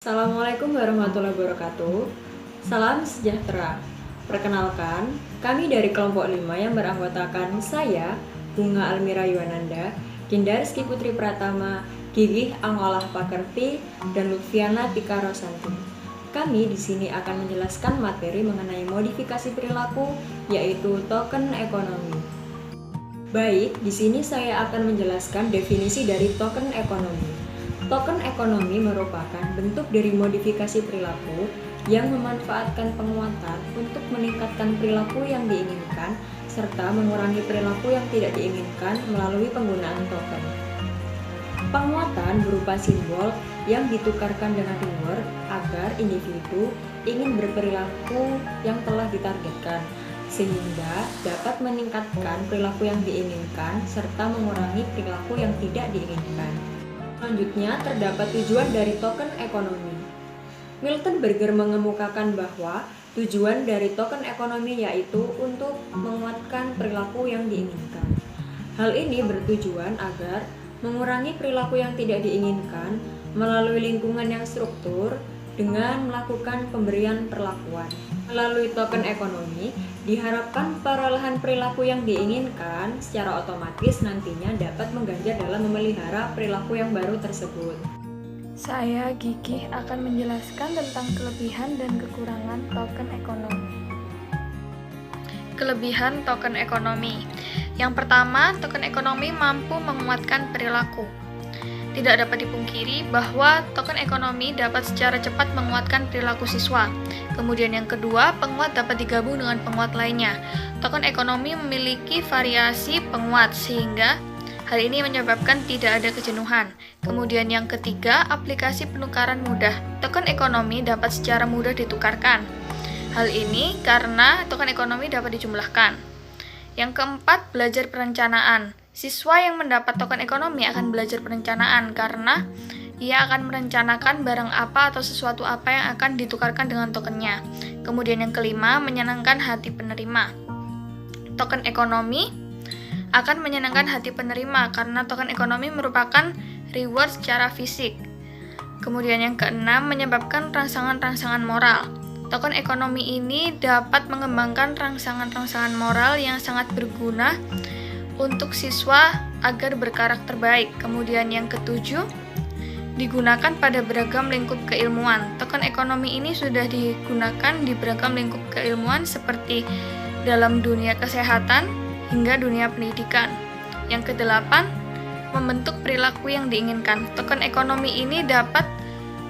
Assalamualaikum warahmatullahi wabarakatuh. Salam sejahtera. Perkenalkan, kami dari kelompok 5 yang beranggotakan saya, Bunga Almira Yuwananda, Dinda Rizky Putri Pratama, Gigih Angolah Pakerti, dan Lutfiana Tika Rosanti. Kami di sini akan menjelaskan materi mengenai modifikasi perilaku, yaitu token ekonomi. Baik, di sini saya akan menjelaskan definisi dari token ekonomi. Token ekonomi merupakan bentuk dari modifikasi perilaku yang memanfaatkan penguatan untuk meningkatkan perilaku yang diinginkan serta mengurangi perilaku yang tidak diinginkan melalui penggunaan token. Penguatan berupa simbol yang ditukarkan dengan reward agar individu ingin berperilaku yang telah ditargetkan, sehingga dapat meningkatkan perilaku yang diinginkan serta mengurangi perilaku yang tidak diinginkan. Selanjutnya, terdapat tujuan dari token ekonomi. Milton Berger mengemukakan bahwa tujuan dari token ekonomi yaitu untuk menguatkan perilaku yang diinginkan. Hal ini bertujuan agar mengurangi perilaku yang tidak diinginkan melalui lingkungan yang struktur dengan melakukan pemberian perlakuan. Melalui token ekonomi, diharapkan perolehan perilaku yang diinginkan secara otomatis nantinya dapat mengganjal dalam memelihara perilaku yang baru tersebut. Saya Gigih akan menjelaskan tentang kelebihan dan kekurangan token ekonomi. Kelebihan token ekonomi. Yang pertama, token ekonomi mampu menguatkan perilaku. Tidak dapat dipungkiri bahwa token ekonomi dapat secara cepat menguatkan perilaku siswa. Kemudian yang kedua, penguat dapat digabung dengan penguat lainnya. Token ekonomi memiliki variasi penguat sehingga hal ini menyebabkan tidak ada kejenuhan. Kemudian yang ketiga, aplikasi penukaran mudah. Token ekonomi dapat secara mudah ditukarkan. Hal ini karena token ekonomi dapat dijumlahkan. Yang keempat, belajar perencanaan. Siswa yang mendapat token ekonomi akan belajar perencanaan karena ia akan merencanakan barang apa atau sesuatu apa yang akan ditukarkan dengan tokennya. Kemudian yang kelima, menyenangkan hati penerima. Token ekonomi akan menyenangkan hati penerima karena token ekonomi merupakan reward secara fisik. Kemudian yang keenam, menyebabkan rangsangan-rangsangan moral. Token ekonomi ini dapat mengembangkan rangsangan-rangsangan moral yang sangat berguna untuk siswa agar berkarakter baik. Kemudian yang ketujuh, digunakan pada beragam lingkup keilmuan. Token ekonomi ini sudah digunakan di beragam lingkup keilmuan seperti dalam dunia kesehatan hingga dunia pendidikan. Yang kedelapan, membentuk perilaku yang diinginkan. Token ekonomi ini dapat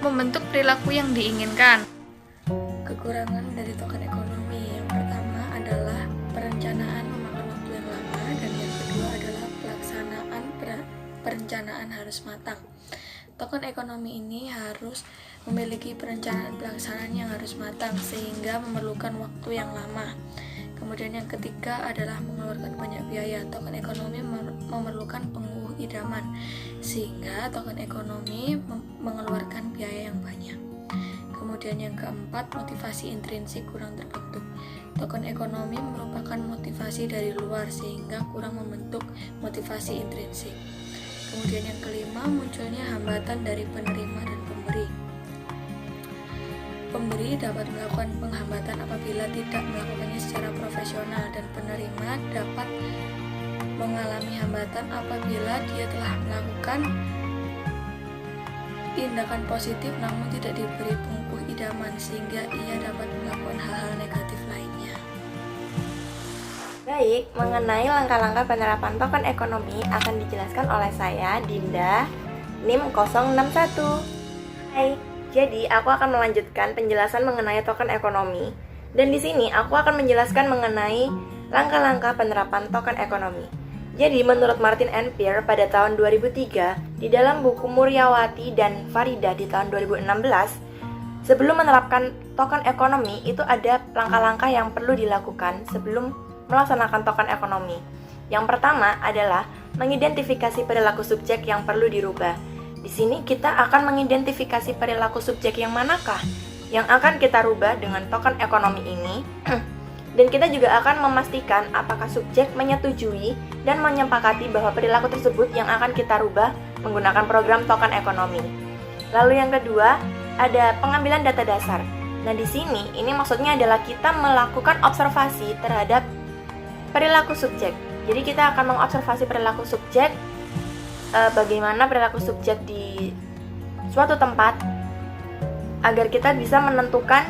membentuk perilaku yang diinginkan. Kekurangan dari token ekonomi yang pertama adalah perencanaan memakan waktu yang lama, dan yang kedua adalah pelaksanaan perencanaan harus matang. Token ekonomi ini harus memiliki perencanaan pelaksanaan yang harus matang sehingga memerlukan waktu yang lama. Kemudian yang ketiga adalah mengeluarkan banyak biaya. Token ekonomi memerlukan pengukuh idaman sehingga token ekonomi mengeluarkan biaya yang banyak. Kemudian yang keempat, motivasi intrinsik kurang terbentuk. Token ekonomi merupakan motivasi dari luar sehingga kurang membentuk motivasi intrinsik. Kemudian yang kelima, munculnya hambatan dari penerima dan pemberi. Pemberi dapat melakukan penghambatan apabila tidak melakukannya secara profesional, dan penerima dapat mengalami hambatan apabila dia telah melakukan tindakan positif namun tidak diberi pengukuh idaman sehingga ia dapat melakukan hal-hal negatif lainnya. Baik, mengenai langkah-langkah penerapan token ekonomi akan dijelaskan oleh saya, Dinda, NIM 061. Hai, jadi aku akan melanjutkan penjelasan mengenai token ekonomi. Dan di sini aku akan menjelaskan mengenai langkah-langkah penerapan token ekonomi. Jadi menurut Martin and Peer pada tahun 2003, di dalam buku Muryawati dan Farida di tahun 2016, sebelum menerapkan token ekonomi itu ada langkah-langkah yang perlu dilakukan sebelum melaksanakan token ekonomi. Yang pertama adalah mengidentifikasi perilaku subjek yang perlu dirubah. Di sini kita akan mengidentifikasi perilaku subjek yang manakah yang akan kita rubah dengan token ekonomi ini. Dan kita juga akan memastikan apakah subjek menyetujui dan menyepakati bahwa perilaku tersebut yang akan kita rubah menggunakan program token ekonomi. Lalu yang kedua, ada pengambilan data dasar. Nah, di sini ini maksudnya adalah kita melakukan observasi terhadap perilaku subjek. Jadi kita akan mengobservasi perilaku subjek, bagaimana perilaku subjek di suatu tempat agar kita bisa menentukan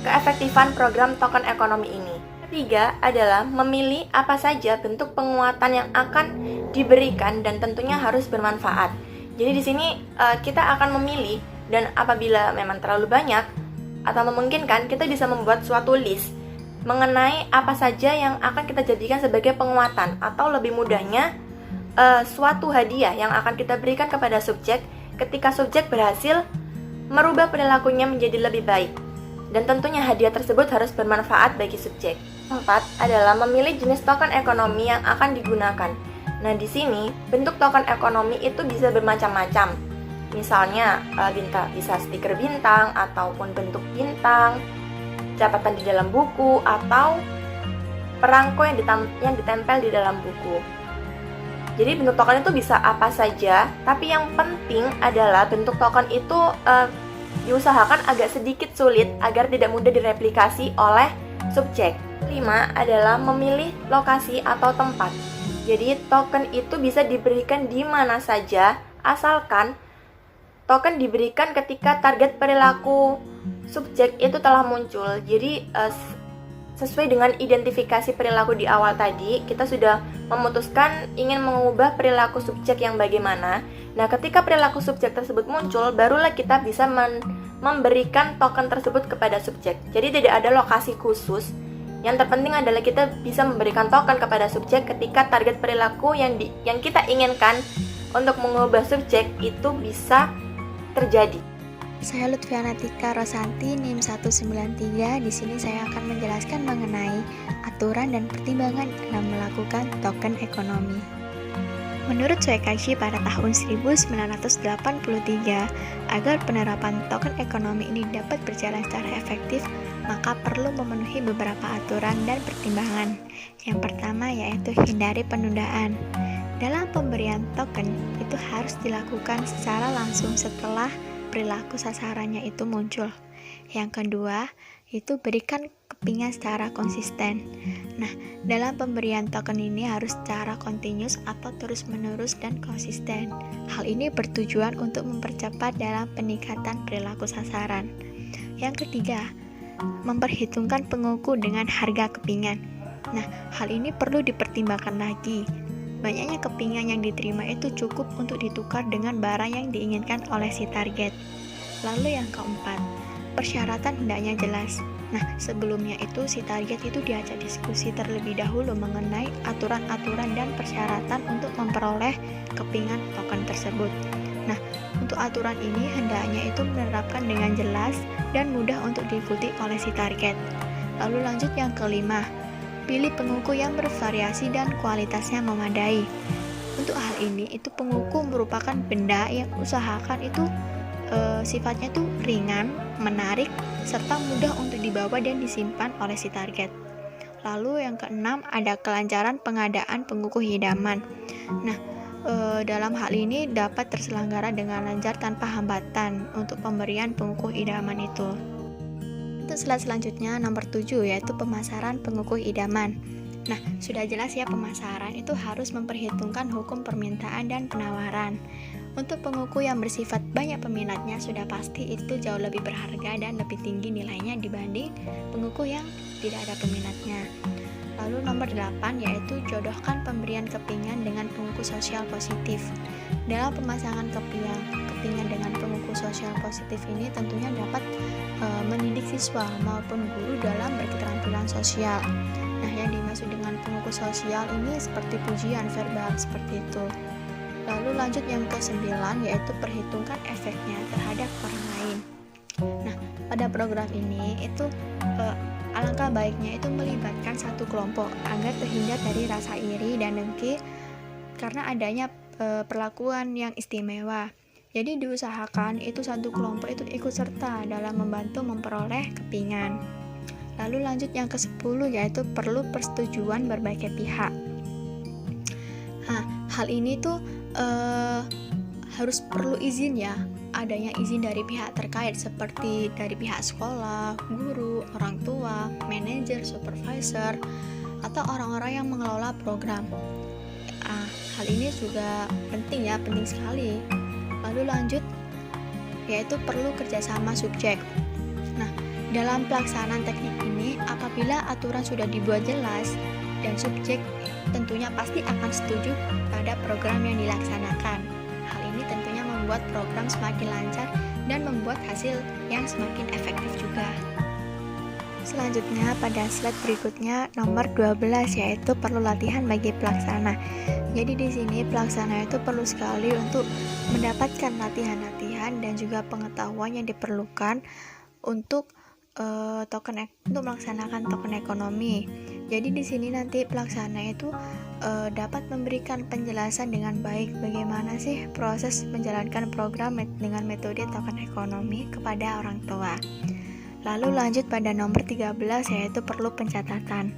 keefektifan program token ekonomi ini. Ketiga adalah memilih apa saja bentuk penguatan yang akan diberikan dan tentunya harus bermanfaat. Jadi di sini kita akan memilih, dan apabila memang terlalu banyak atau memungkinkan, kita bisa membuat suatu list mengenai apa saja yang akan kita jadikan sebagai penguatan, atau lebih mudahnya suatu hadiah yang akan kita berikan kepada subjek ketika subjek berhasil merubah perilakunya menjadi lebih baik. Dan tentunya hadiah tersebut harus bermanfaat bagi subjek. Keempat adalah memilih jenis token ekonomi yang akan digunakan. Nah, di sini bentuk token ekonomi itu bisa bermacam-macam. Misalnya bisa stiker bintang ataupun bentuk bintang, catatan di dalam buku, atau perangko yang ditempel di dalam buku. Jadi bentuk token itu bisa apa saja, tapi yang penting adalah bentuk token itu diusahakan agak sedikit sulit agar tidak mudah direplikasi oleh subjek. 5 adalah memilih lokasi atau tempat. Jadi token itu bisa diberikan di mana saja, asalkan token diberikan ketika target perilaku subjek itu telah muncul. Jadi sesuai dengan identifikasi perilaku di awal tadi, kita sudah memutuskan ingin mengubah perilaku subjek yang bagaimana. Nah, ketika perilaku subjek tersebut muncul, barulah kita bisa memberikan token tersebut kepada subjek. Jadi tidak ada lokasi khusus. Yang terpenting adalah kita bisa memberikan token kepada subjek ketika target perilaku yang kita inginkan untuk mengubah subjek itu bisa terjadi. Saya Lutfiana Tika Rosanti, NIM 193. Di sini saya akan menjelaskan mengenai aturan dan pertimbangan dalam melakukan token ekonomi. Menurut Soekashi pada tahun 1983, agar penerapan token ekonomi ini dapat berjalan secara efektif, maka perlu memenuhi beberapa aturan dan pertimbangan. Yang pertama yaitu hindari penundaan. Dalam pemberian token itu harus dilakukan secara langsung setelah perilaku sasarannya itu muncul. Yang kedua, itu berikan kepingan secara konsisten. Nah, dalam pemberian token ini harus secara kontinus atau terus-menerus dan konsisten. Hal ini bertujuan untuk mempercepat dalam peningkatan perilaku sasaran. Yang ketiga, memperhitungkan penguku dengan harga kepingan. Nah, hal ini perlu dipertimbangkan lagi. Banyaknya kepingan yang diterima itu cukup untuk ditukar dengan barang yang diinginkan oleh si target. Lalu yang keempat, persyaratan hendaknya jelas. Nah, sebelumnya itu si target itu diajak diskusi terlebih dahulu mengenai aturan-aturan dan persyaratan untuk memperoleh kepingan token tersebut. Nah, untuk aturan ini hendaknya itu menerapkan dengan jelas dan mudah untuk diikuti oleh si target. Lalu lanjut yang kelima, pilih penguku yang bervariasi dan kualitasnya memadai. Untuk hal ini, itu penguku merupakan benda yang usahakan itu sifatnya itu ringan, menarik, serta mudah untuk dibawa dan disimpan oleh si target. Lalu yang keenam, ada kelancaran pengadaan penguku hidaman. Nah, dalam hal ini dapat terselenggara dengan lancar tanpa hambatan untuk pemberian penguku idaman itu. Untuk slide selanjutnya nomor 7 yaitu pemasaran pengukuh idaman. Nah, sudah jelas ya, pemasaran itu harus memperhitungkan hukum permintaan dan penawaran. Untuk pengukuh yang bersifat banyak peminatnya sudah pasti itu jauh lebih berharga dan lebih tinggi nilainya dibanding pengukuh yang tidak ada peminatnya. Lalu nomor 8 yaitu jodohkan pemberian kepingan dengan pengukuh sosial positif. Dalam pemasangan kepingan dengan pengukuh sosial positif ini tentunya dapat mendidik siswa maupun guru dalam berketerampilan sosial. Nah, yang dimaksud dengan pengukuh sosial ini seperti pujian verbal seperti itu. Lalu lanjut yang ke-9 yaitu perhitungkan efeknya terhadap orang lain. Nah, pada program ini itu alangkah baiknya itu melibatkan satu kelompok agar terhindar dari rasa iri dan dengki karena adanya perlakuan yang istimewa. Jadi diusahakan itu satu kelompok itu ikut serta dalam membantu memperoleh kepingan. Lalu lanjut yang ke-10 yaitu perlu persetujuan berbagai pihak. Nah, hal ini tuh harus perlu izin ya adanya izin dari pihak terkait seperti dari pihak sekolah, guru, orang tua, manajer, supervisor, atau orang-orang yang mengelola program. Hal ini juga penting sekali. Lalu lanjut, yaitu perlu kerjasama subjek. Nah, dalam pelaksanaan teknik ini, apabila aturan sudah dibuat jelas dan subjek tentunya pasti akan setuju pada program yang dilaksanakan. Hal ini tentunya membuat program semakin lancar dan membuat hasil yang semakin efektif juga. Selanjutnya pada slide berikutnya nomor 12 yaitu perlu latihan bagi pelaksana. Jadi di sini pelaksana itu perlu sekali untuk mendapatkan latihan-latihan dan juga pengetahuan yang diperlukan untuk untuk melaksanakan token ekonomi. Jadi di sini nanti pelaksana itu dapat memberikan penjelasan dengan baik bagaimana sih proses menjalankan program dengan metode token ekonomi kepada orang tua. Lalu lanjut pada nomor 13 yaitu perlu pencatatan.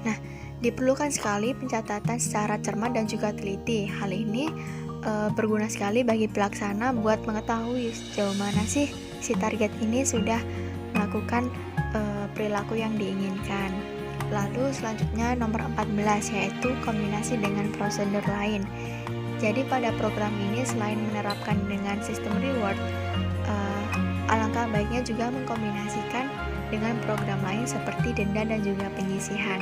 Nah, diperlukan sekali pencatatan secara cermat dan juga teliti. Hal ini berguna sekali bagi pelaksana buat mengetahui sejauh mana sih si target ini sudah melakukan perilaku yang diinginkan. Lalu selanjutnya nomor 14 yaitu kombinasi dengan prosedur lain. Jadi pada program ini selain menerapkan dengan sistem reward, alangkah baiknya juga mengkombinasikan dengan program lain seperti denda dan juga penyisihan.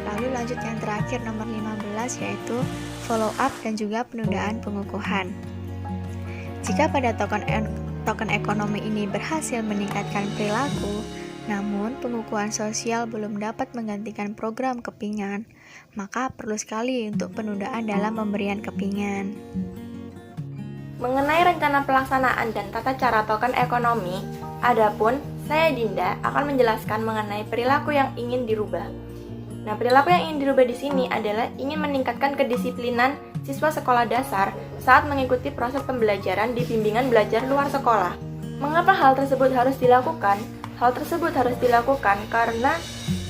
Lalu lanjut yang terakhir nomor 15 yaitu follow up dan juga penundaan pengukuhan. Jika pada token ekonomi ini berhasil meningkatkan perilaku, namun pengukuhan sosial belum dapat menggantikan program kepingan, maka perlu sekali untuk penundaan dalam pemberian kepingan. Mengenai rencana pelaksanaan dan tata cara token ekonomi, adapun saya Dinda akan menjelaskan mengenai perilaku yang ingin dirubah. Nah, perilaku yang ingin dirubah di sini adalah ingin meningkatkan kedisiplinan siswa sekolah dasar saat mengikuti proses pembelajaran di bimbingan belajar luar sekolah. Mengapa hal tersebut harus dilakukan? Hal tersebut harus dilakukan karena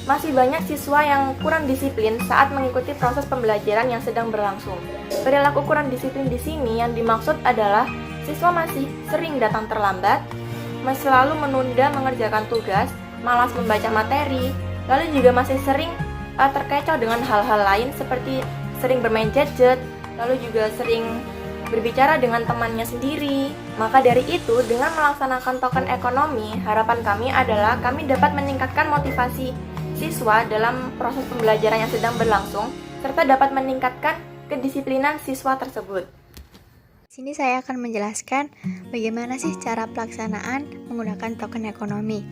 masih banyak siswa yang kurang disiplin saat mengikuti proses pembelajaran yang sedang berlangsung. Perilaku kurang disiplin di sini yang dimaksud adalah siswa masih sering datang terlambat, selalu menunda mengerjakan tugas, malas membaca materi, lalu juga masih sering terkecoh dengan hal-hal lain seperti sering bermain gadget, lalu juga sering berbicara dengan temannya sendiri. Maka dari itu, dengan melaksanakan token ekonomi, harapan kami adalah kami dapat meningkatkan motivasi siswa dalam proses pembelajaran yang sedang berlangsung, serta dapat meningkatkan kedisiplinan siswa tersebut. Sini saya akan menjelaskan bagaimana sih cara pelaksanaan menggunakan token ekonomi.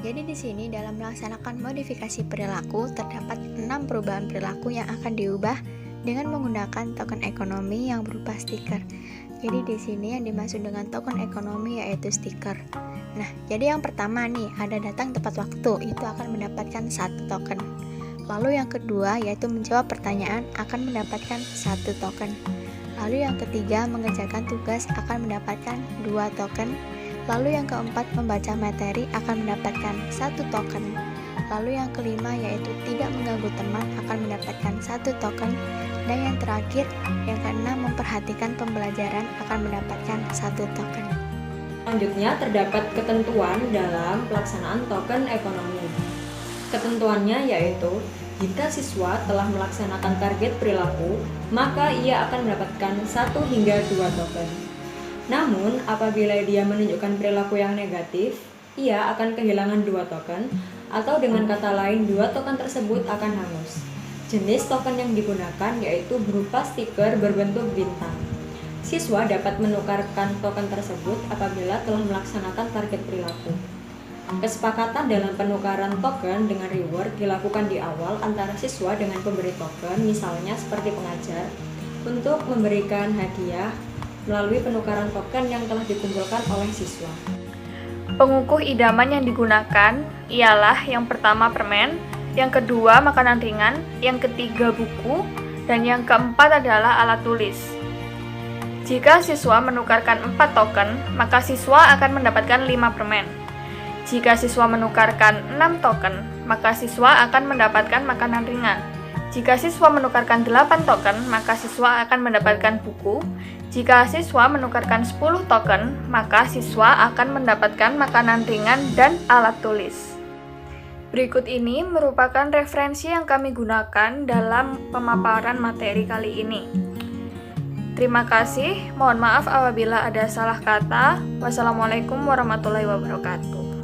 Jadi di sini dalam melaksanakan modifikasi perilaku terdapat 6 perubahan perilaku yang akan diubah dengan menggunakan token ekonomi yang berupa stiker. Jadi di sini yang dimaksud dengan token ekonomi yaitu stiker. Nah, jadi yang pertama nih, ada datang tepat waktu, itu akan mendapatkan 1 token. Lalu yang kedua, yaitu menjawab pertanyaan, akan mendapatkan 1 token. Lalu yang ketiga, mengerjakan tugas akan mendapatkan 2 token. Lalu yang keempat, membaca materi akan mendapatkan 1 token. Lalu yang kelima, yaitu tidak mengganggu teman akan mendapatkan 1 token. Dan yang terakhir, yang keenam, memperhatikan pembelajaran akan mendapatkan 1 token. Selanjutnya terdapat ketentuan dalam pelaksanaan token ekonomi. Ketentuannya yaitu, jika siswa telah melaksanakan target perilaku, maka ia akan mendapatkan 1 hingga 2 token. Namun, apabila dia menunjukkan perilaku yang negatif, ia akan kehilangan 2 token, atau dengan kata lain 2 token tersebut akan hangus. Jenis token yang digunakan yaitu berupa stiker berbentuk bintang. Siswa dapat menukarkan token tersebut apabila telah melaksanakan target perilaku. Kesepakatan dalam penukaran token dengan reward dilakukan di awal antara siswa dengan pemberi token, misalnya seperti pengajar, untuk memberikan hadiah melalui penukaran token yang telah dikumpulkan oleh siswa. Pengukuh idaman yang digunakan ialah yang pertama permen, yang kedua makanan ringan, yang ketiga buku, dan yang keempat adalah alat tulis. Jika siswa menukarkan 4 token, maka siswa akan mendapatkan 5 permen. Jika siswa menukarkan 6 token, maka siswa akan mendapatkan makanan ringan. Jika siswa menukarkan 8 token, maka siswa akan mendapatkan buku. Jika siswa menukarkan 10 token, maka siswa akan mendapatkan makanan ringan dan alat tulis. Berikut ini merupakan referensi yang kami gunakan dalam pemaparan materi kali ini. Terima kasih, mohon maaf apabila ada salah kata. Wassalamualaikum warahmatullahi wabarakatuh.